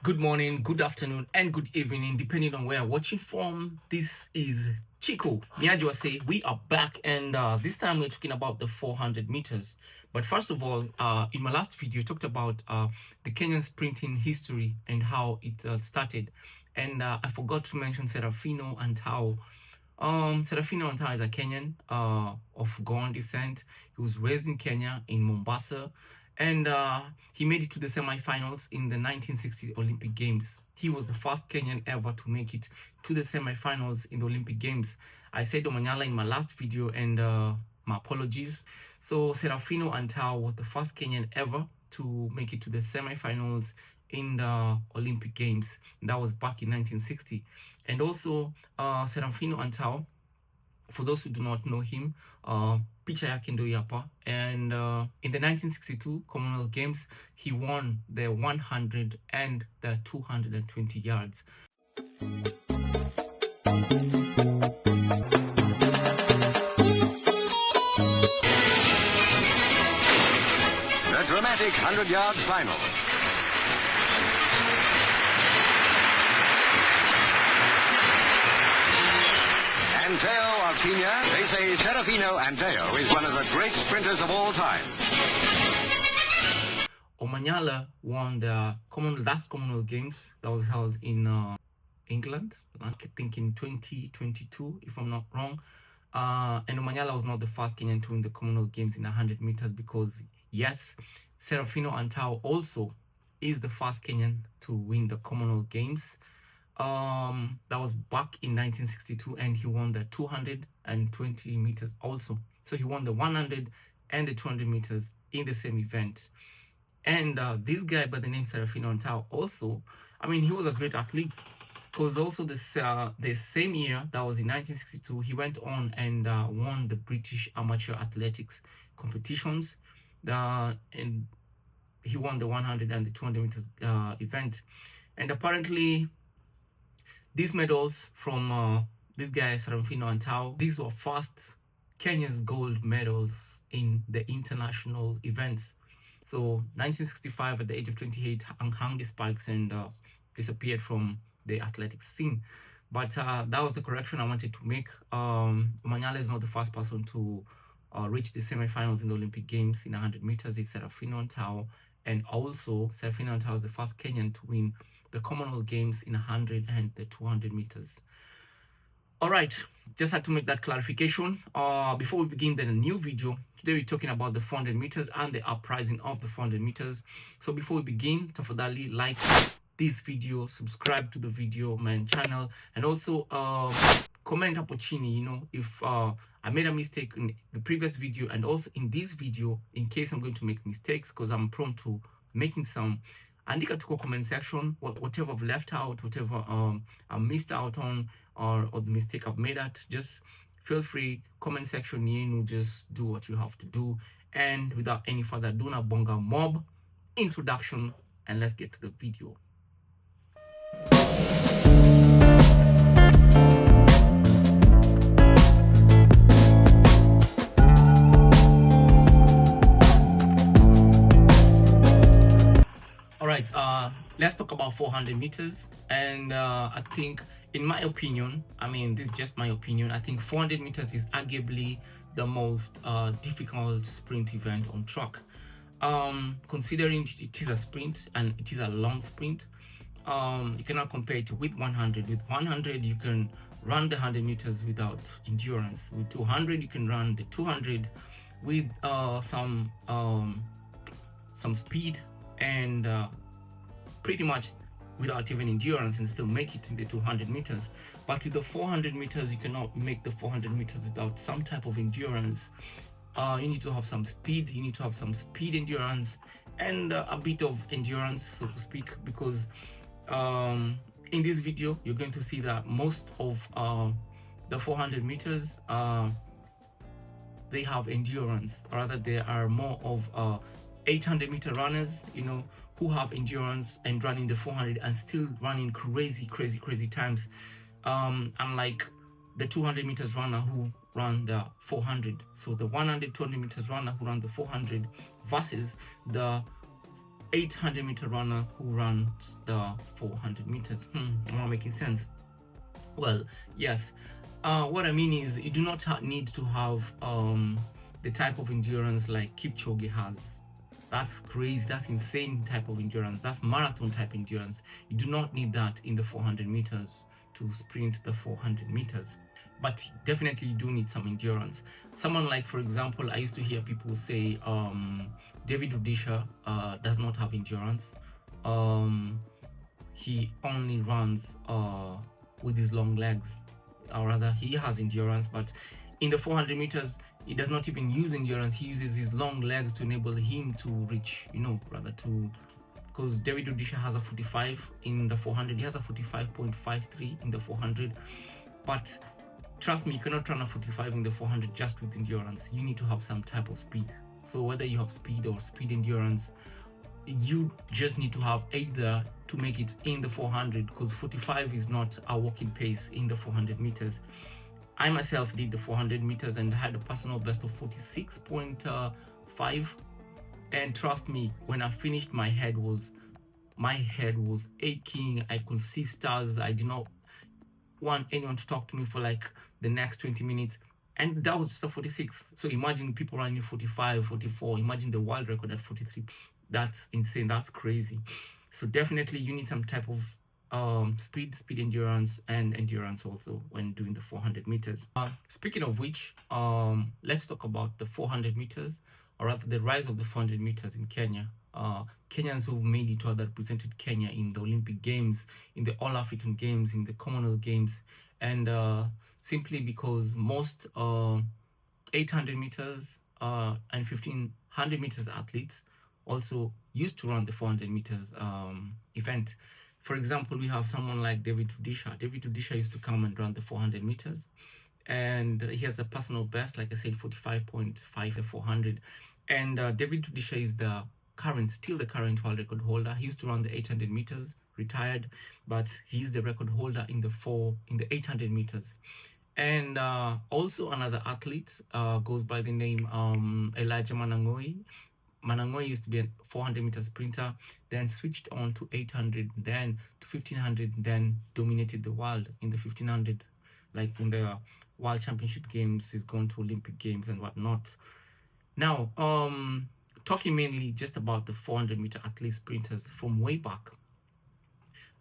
Good morning, good afternoon, and good evening, depending on where you're watching from. This is Chico. Say we are back, and this time we're talking about the 400 meters. But first of all, in my last video, I talked about the Kenyan sprinting history and how it started. And I forgot to mention Serafino Antao. Serafino Antao is a Kenyan of Goan descent. He was raised in Kenya, in Mombasa, and he made it to the semi-finals in the 1960 Olympic Games. He was the first Kenyan ever to make it to the semi-finals in the Olympic Games. I said Omanyala in my last video, and my apologies. So Serafino Antao was the first Kenyan ever to make it to the semi-finals in the Olympic Games. That was back in 1960. And also Serafino Antao, for those who do not know him, picha yake ndo hapa, and in the 1962 Commonwealth Games he won the 100 and the 220 yards. The dramatic 100-yard final. Anteo of Kenya. They say Serafino Anteo is one of the great sprinters of all time. Omanyala won the last Commonwealth Games that was held in England, I think in 2022, if I'm not wrong. And Omanyala was not the first Kenyan to win the Commonwealth Games in 100 meters because, yes, Serafino Antao also is the first Kenyan to win the Commonwealth Games. That was back in 1962, and he won the 220 meters also. So he won the 100 and the 200 meters in the same event. And this guy by the name Serafino Antao also, I mean, he was a great athlete, because also the same year, that was in 1962, he went on and won the British amateur athletics competitions, and he won the 100 and the 200 meters event. And apparently these medals from this guy Serafino Antao, these were first Kenya's gold medals in the international events. So 1965, at the age of 28, hung the spikes and disappeared from the athletics scene. But that was the correction I wanted to make. Omanyala is not the first person to reach the semi-finals in the Olympic Games in 100 meters. It's Serafino Antao, and also Serafino Antao is the first Kenyan to win the Commonwealth Games in 100 and the 200 meters. All right, just had to make that clarification. Before we begin the new video, today we're talking about the 400 meters and the uprising of the 400 meters. So before we begin, tafadhali like this video, subscribe to the video, my channel, and also comment hapo chini, you know, if I made a mistake in the previous video and also in this video, in case I'm going to make mistakes, because I'm prone to making some. Andika to comment section whatever I've left out, whatever I missed out on, or the mistake I've made at. Just feel free, comment section yenu, just do what you have to do. And without any further ado, na bonga mob introduction, and let's get to the video. Let's talk about 400 meters. And I think, in my opinion, I mean, this is just my opinion, I think 400 meters is arguably the most difficult sprint event on track. Considering it is a sprint and it is a long sprint, you cannot compare it with 100. With 100, you can run the 100 meters without endurance. With 200, you can run the 200 with some speed and pretty much without even endurance, and still make it in the 200 meters. But with the 400 meters, you cannot make the 400 meters without some type of endurance. You need to have some speed, you need to have some speed endurance, and a bit of endurance, so to speak, because in this video, you're going to see that most of the 400 meters, they have endurance, or rather they are more of 800 meter runners, you know, who have endurance and running the 400 and still running crazy times, unlike the 200 meters runner who run the 400. So the 100, 200 meters runner who run the 400 versus the 800-meter runner who runs the 400 meters. Am I making sense? Well, yes. What I mean is, you do not need to have the type of endurance like Kipchoge has. That's crazy. That's insane type of endurance. That's marathon type endurance. You do not need that in the 400 meters to sprint the 400 meters. But definitely you do need some endurance. Someone like, for example, I used to hear people say David Rudisha does not have endurance. He only runs with his long legs, or rather he has endurance, but in the 400 meters he does not even use endurance. He uses his long legs to enable him to reach, because David Rudisha has a 45 in the 400, he has a 45.53 in the 400, but trust me, you cannot run a 45 in the 400 just with endurance. You need to have some type of speed. So whether you have speed or speed endurance, you just need to have either to make it in the 400, because 45 is not a walking pace in the 400 meters. I myself did the 400 meters and had a personal best of 46.5, and trust me, when I finished, my head was aching. I could see stars. I did not want anyone to talk to me for like the next 20 minutes, and that was just a 46. So imagine people running 45, 44. Imagine the world record at 43. That's insane. That's crazy. So definitely you need some type of speed endurance, and endurance also when doing the 400 meters. Speaking of which, let's talk about the 400 meters, or rather the rise of the 400 meters in Kenya. Kenyans who've made it, or that represented Kenya in the Olympic Games, in the All African Games, in the Commonwealth Games, and simply because most 800 meters and 1500 meters athletes also used to run the 400 meters event. For example, we have someone like David Rudisha. David Rudisha used to come and run the 400 meters, and he has a personal best, like I said, 45.5 the 400. And David Rudisha is still the current world record holder. He used to run the 800 meters, retired, but he's the record holder in the 800 meters. And also another athlete goes by the name Elijah Manangoi. Manangoi used to be a 400-meter sprinter, then switched on to 800, then to 1500, then dominated the world in the 1500, like in the World Championship Games. He's gone to Olympic Games and whatnot. Now, talking mainly just about the 400-meter athlete sprinters from way back.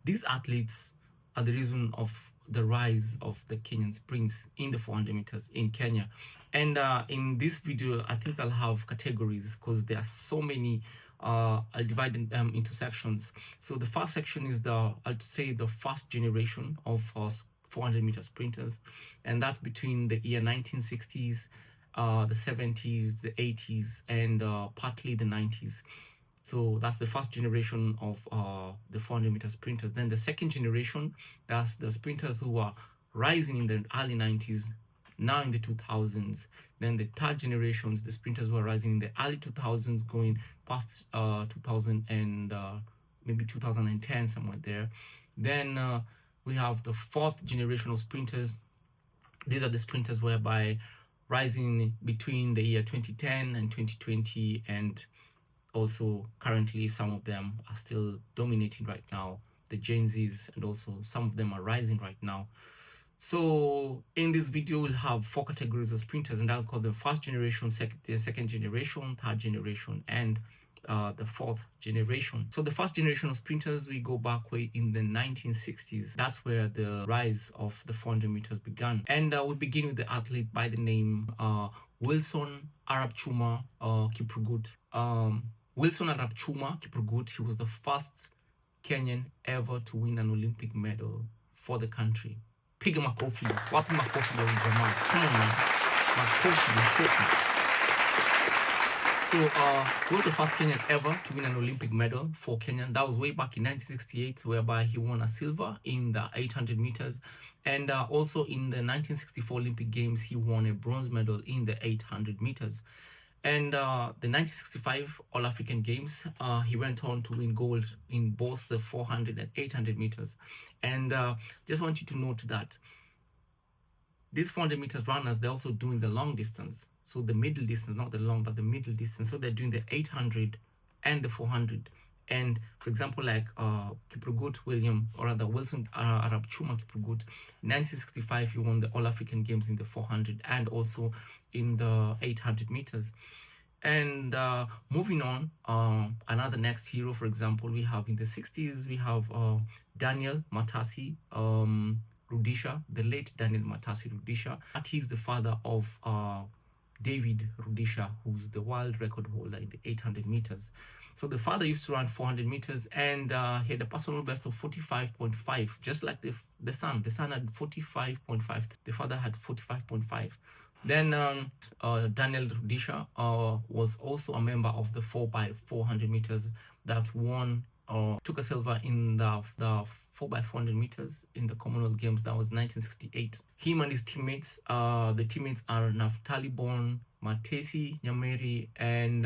These athletes are the reason of the rise of the Kenyan sprints in the 400 meters in Kenya. And in this video, I think I'll have categories because there are so many. I'll divide them into sections. So the first section is I'd say the first generation of 400-meter sprinters, and that's between the year 1960s, the 70s, the 80s, and partly the 90s. So that's the first generation of the 400-meter sprinters. Then the second generation, that's the sprinters who are rising in the early 90s, now in the 2000s. Then the third generations, the sprinters who are rising in the early 2000s, going past 2000 and maybe 2010, somewhere there. Then we have the fourth generation of sprinters. These are the sprinters whereby rising between the year 2010 and 2020, and also currently some of them are still dominating right now, the Gen Zs, and also some of them are rising right now. So in this video we'll have 4 categories of sprinters, and I'll call them first generation, second generation, third generation, and the fourth generation. So the first generation of sprinters, we go back way in the 1960s. That's where the rise of the 400 meters began. And we begin with the athlete by the name Wilson Arap Chuma Kiprugut. Wilson Arap Chuma Kiprugut, he was the first Kenyan ever to win an Olympic medal for the country. Piga makofi. Wapi makofi ya jamaa? Come on, man. Makofi. So, he was the first Kenyan ever to win an Olympic medal for Kenya. That was way back in 1968, whereby he won a silver in the 800 meters. And also in the 1964 Olympic Games, he won a bronze medal in the 800 meters. And the 1965 All-African Games, he went on to win gold in both the 400 and 800 meters. And just want you to note that these 400 meters runners, they're also doing the long distance. So the middle distance, not the long, but the middle distance. So they're doing the 800 and the 400 And for example, like Kiprugut William, or rather Wilson Arab Chuma Kiprugut, 1965 he won the All African Games in the 400 and also in the 800 meters. And moving on, another next hero, for example, we have in the 60s, we have Daniel Matasi Rudisha, the late Daniel Matasi Rudisha. He's the father of David Rudisha, who's the world record holder in the 800 meters. So the father used to run 400 meters, and he had a personal best of 45.5, just like the son. The son had 45.5. The father had 45.5. Then Daniel Rudisha was also a member of the 4x400 meters that won took a silver in the 4x400 meters in the Commonwealth Games. That was 1968. Him and his teammates, the teammates are Naftali Bon, Matesi Nyameri, and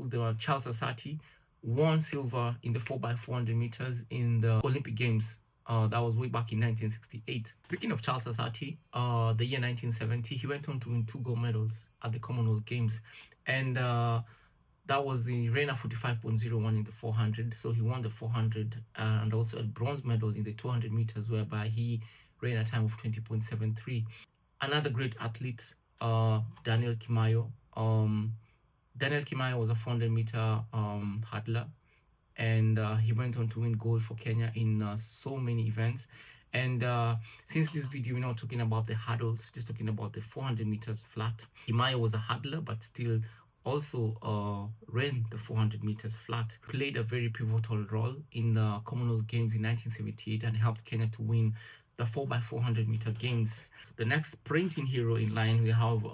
there were Charles Asati, won silver in the 4x400 meters in the Olympic Games. That was way back in 1968. Speaking of Charles Asati, the year 1970, he went on to win 2 gold medals at the Commonwealth Games. And that was the Reina 45.01 in the 400. So he won the 400 and also a bronze medal in the 200 meters, whereby he ran a time of 20.73. Another great athlete, Daniel Kimayo. Daniel Kimayo was a 400 meter hurdler, and he went on to win gold for Kenya in so many events. And since this video, we're not talking about the hurdles, just talking about the 400 meters flat. Kimayo was a hurdler, but still also ran the 400 meters flat. Played a very pivotal role in the Commonwealth Games in 1978 and helped Kenya to win the 4x400 meter games. So the next sprinting hero in line, we have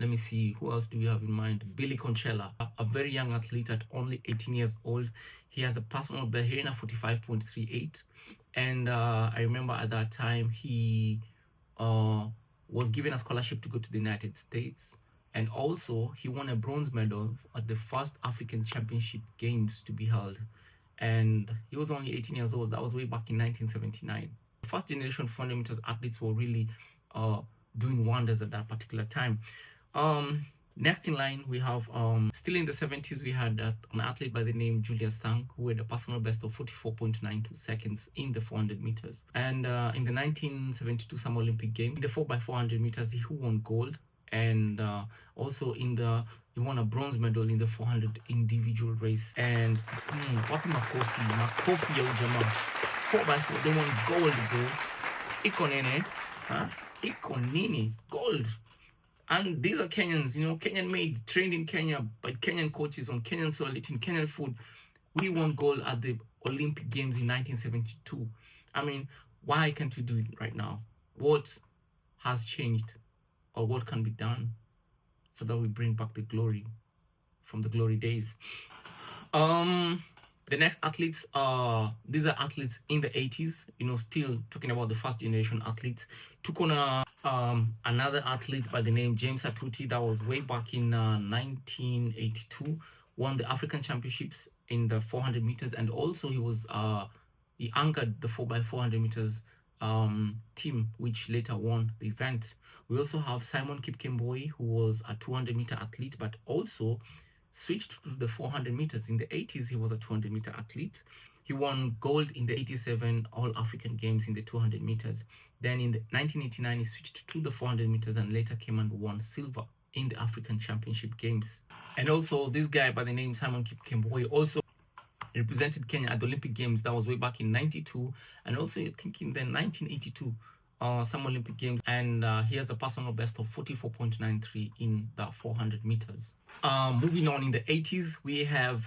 let me see, who else do we have in mind? Billy Conchella, a very young athlete at only 18 years old. He has a personal best here in a 45.38. And I remember at that time he was given a scholarship to go to the United States. And also he won a bronze medal at the first African Championship Games to be held. And he was only 18 years old. That was way back in 1979. The first generation 400 meters athletes were really doing wonders at that particular time. Next in line, we have still in the 70s, we had an athlete by the name Julius Sang, who had a personal best of 44.92 seconds in the 400 meters. And in the 1972 Summer Olympic Games, in the 4x400 meters, he won gold. And also he won a bronze medal in the 400 individual race. And wapi makofi ya ujamaa, 4x4, they won gold, bro. Iko nene, iko nini, gold. And these are Kenyans, Kenyan made, trained in Kenya by Kenyan coaches on Kenyan soil, eating Kenyan food. We won gold at the Olympic Games in 1972. I mean, why can't we do it right now? What has changed, or what can be done so that we bring back the glory from the glory days? The next athletes, these are athletes in the 80s, still talking about the first generation athletes. Took on another athlete by the name James Atuti. That was way back in 1982. Won the African Championships in the 400 meters, and also he anchored the 4x400 meters team, which later won the event. We also have Simon Kipkemboi, who was a 200 meter athlete, but also switched to the 400 meters. In the 80s, he was a 200 meter athlete. He won gold in the 87 All-African Games in the 200 meters. Then in the 1989, he switched to the 400 meters and later came and won silver in the African Championship Games. And also this guy by the name Simon Kipkemboi also represented Kenya at the Olympic Games. That was way back in 92, and also I think in the 1982 some Olympic Games, and he has a personal best of 44.93 in the 400 meters. Moving on, in the 80s, we have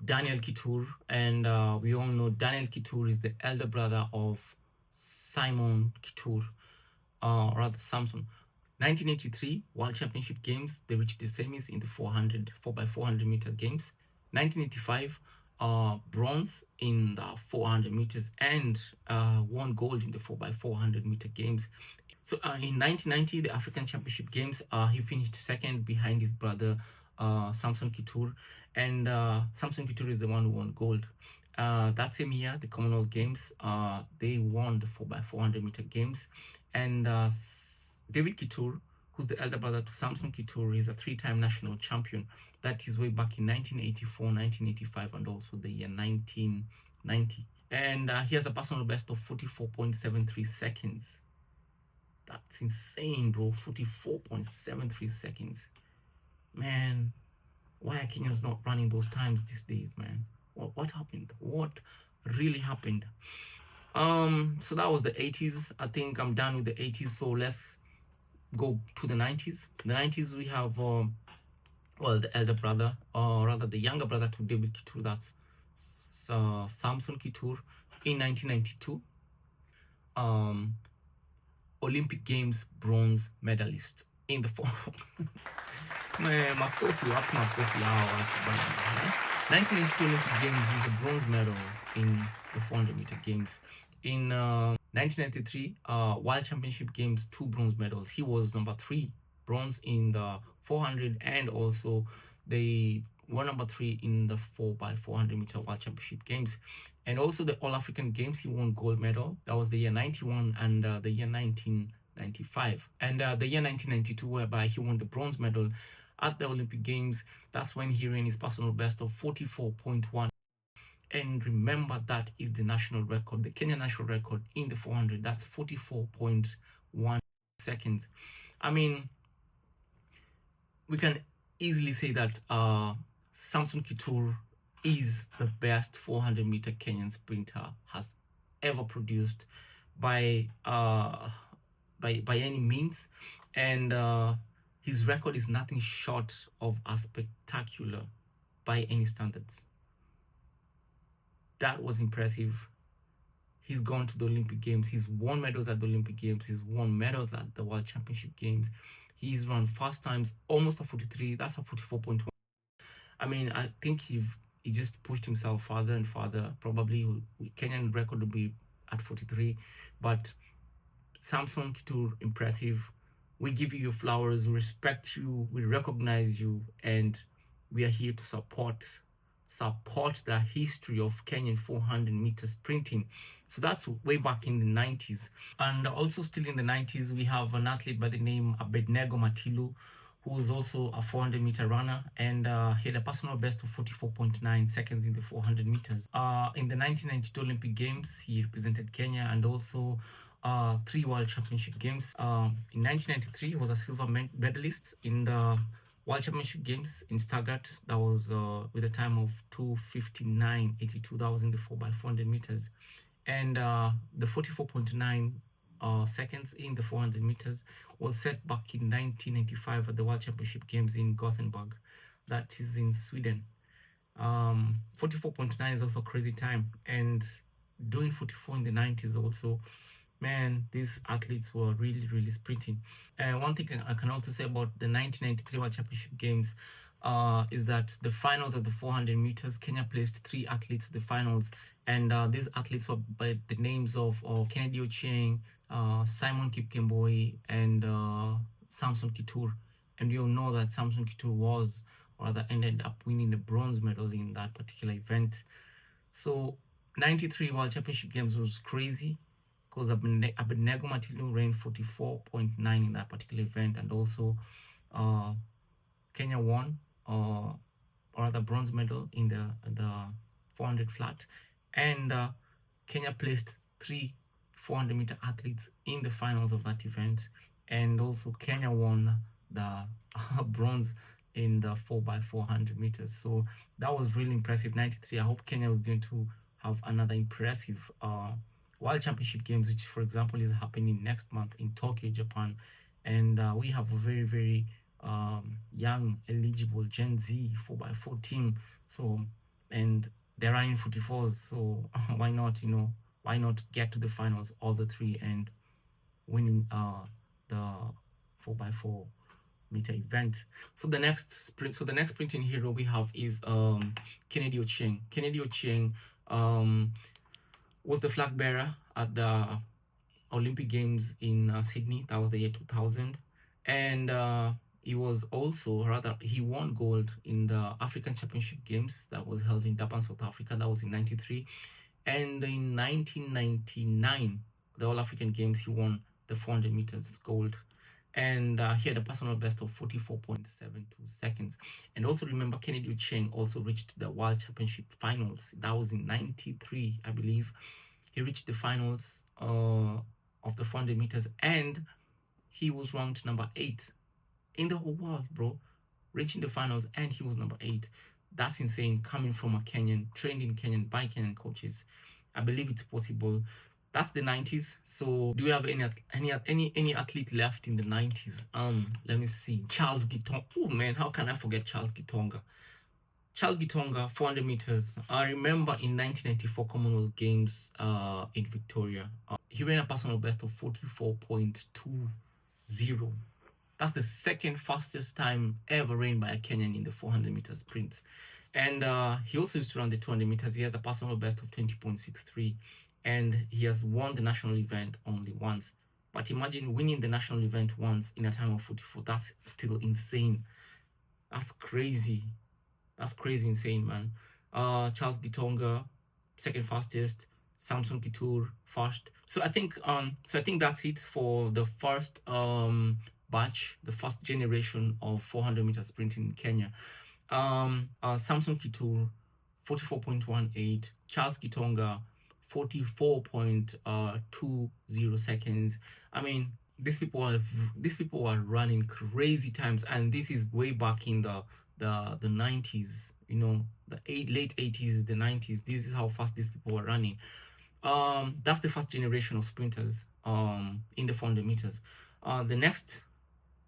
Daniel Kitur, and we all know Daniel Kitur is the elder brother of Simon Kitur, rather Samson. 1983 World Championship Games, they reached the semis in the 4x400 meter games. 1985 bronze in the 400 meters and won gold in the 4x400 meter games. So in 1990, the African Championship Games, he finished second behind his brother Samson Kitur, and Samson Kitur is the one who won gold. That same year, the Commonwealth Games, they won the 4x400 meter games, and David Kitur who's the elder brother to Samson Kittur, is a three-time national champion. That is way back in 1984, 1985, and also the year 1990. And he has a personal best of 44.73 seconds. That's insane, bro. 44.73 seconds. Man, why are Kenyans not running those times these days, man? What happened? What really happened? So that was the 80s. I think I'm done with the 80s. So let's go to the 90s. The 90s, we have the elder brother, or rather the younger brother to David Kittur, that's Samson Kittur, in 1992. Olympic Games bronze medalist in the makofi wapi makofi hao watu bana. 1992 Olympic Games is a bronze medal in the 400 meter games. In 1993 World Championship Games, 2 bronze medals. He was number 3 bronze in the 400, and also they were number 3 in the 4x400 meter World Championship Games. And also the All African Games, he won gold medal. That was the year 91 and the year 1995. And the year 1992, whereby he won the bronze medal at the Olympic Games. That's when he ran his personal best of 44.1. And remember, that is the national record, the Kenyan national record in the 400. That's 44.1 seconds. I mean, we can easily say that Samson Kittur is the best 400 meter Kenyan sprinter has ever produced by any means, and his record is nothing short of a spectacular by any standards. That was impressive. He's gone to the Olympic Games. He's won medals at the Olympic Games. He's won medals at the World Championship Games. He's run fast times, almost a 43. That's a 44.1. I mean, I think he just pushed himself farther and farther. Probably Kenyan record will be at 43, but Samson Kittur, impressive. We give you your flowers, we respect you, we recognize you, and we are here to support the history of Kenyan 400 meter sprinting. So that's way back in the 90s. And also still in the 90s, we have an athlete by the name Abednego Matilu, who was also a 400 meter runner, and he had a personal best of 44.9 seconds in the 400 meters. In the 1992 Olympic Games, he represented Kenya, and also 3 World Championship Games. In 1993, he was a silver medalist in the World Championship Games in Stuttgart. That was with a time of 2:59.82. That was in the 4x400 meters. And the 44.9 seconds in the 400 meters was set back in 1995 at the World Championship Games in Gothenburg. That is in Sweden. 44.9 is also a crazy time, and doing 44 in the 90s also, man, these athletes were really, really sprinting. And one thing I can also say about the 1993 World Championship Games is that the finals of the 400 meters, Kenya placed 3 athletes in the finals, and these athletes were by the names of Kennedy Ochieng, Simon Kipkemboi, and Samson Kittur. And you all know that Samson Kittur was, or rather ended up winning the bronze medal in that particular event. So 93 World Championship Games was crazy, because Abednego Matilu ran 44.9 in that particular event, and also Kenya won, or rather bronze medal in the 400 flat, and Kenya placed 3 400 meter athletes in the finals of that event, and also Kenya won the bronze in the 4x400 meters. So that was really impressive. 93. I hope Kenya was going to have another impressive World Championship Games, which, for example, is happening next month in Tokyo, Japan. And we have a very, very young, eligible Gen Z 4x4 team. So, and they're running 44s. So why not, why not get to the finals, all the 3, and winning the 4x4 meter event. So the next sprinting hero we have is Kennedy Ochieng. Kennedy Ochieng was the flag bearer at the Olympic Games in Sydney. That was the year 2000, and he was also, rather, he won gold in the African Championship Games that was held in Durban, South Africa. That was in 93, and in 1999, the All African Games, he won the 400 meters gold. and he had a personal best of 44.72 seconds. And also remember, Kennedy Ucheng also reached the World Championship finals. That was in 93, I believe. He reached the finals of the 400 meters, and he was ranked number 8 in the whole world, bro. Reaching the finals, and he was number 8. That's insane, coming from a Kenyan, trained in Kenyan by Kenyan coaches. I believe it's possible. That's the 90s. So do we have any athlete left in the 90s? Let me see. Charles Gitonga. Oh man, how can I forget Charles Gitonga? Charles Gitonga, 400 meters. I remember in 1994 Commonwealth Games in Victoria, he ran a personal best of 44.20. That's the second fastest time ever ran by a Kenyan in the 400 meter sprint. And he also used to run the 200 meters. He has a personal best of 20.63. And he has won the national event only once. But imagine winning the national event once in a time of 44. That's still insane. That's crazy. That's crazy insane, man. Charles Gitonga, second fastest. Samson Kitur, first. So I think that's it for the first batch, the first generation of 400 meter sprinting in Kenya. Samson Kitur, 44.18. Charles Gitonga, 44.20 seconds. I mean, these people are running crazy times, and this is way back in the 90s. You know, the late 80s, the 90s. This is how fast these people were running. That's the first generation of sprinters in the 400 meters. The next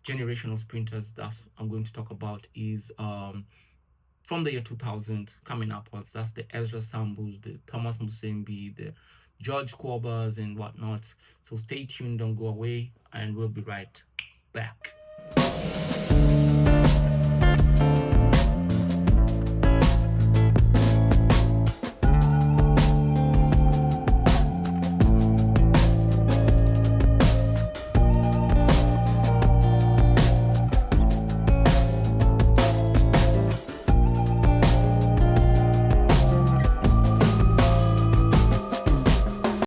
generation of sprinters that I'm going to talk about is from the year 2000 coming upwards. That's the Ezra Sambus, the Thomas Musembi, the George Kwabas, and whatnot. So stay tuned, don't go away, and we'll be right back.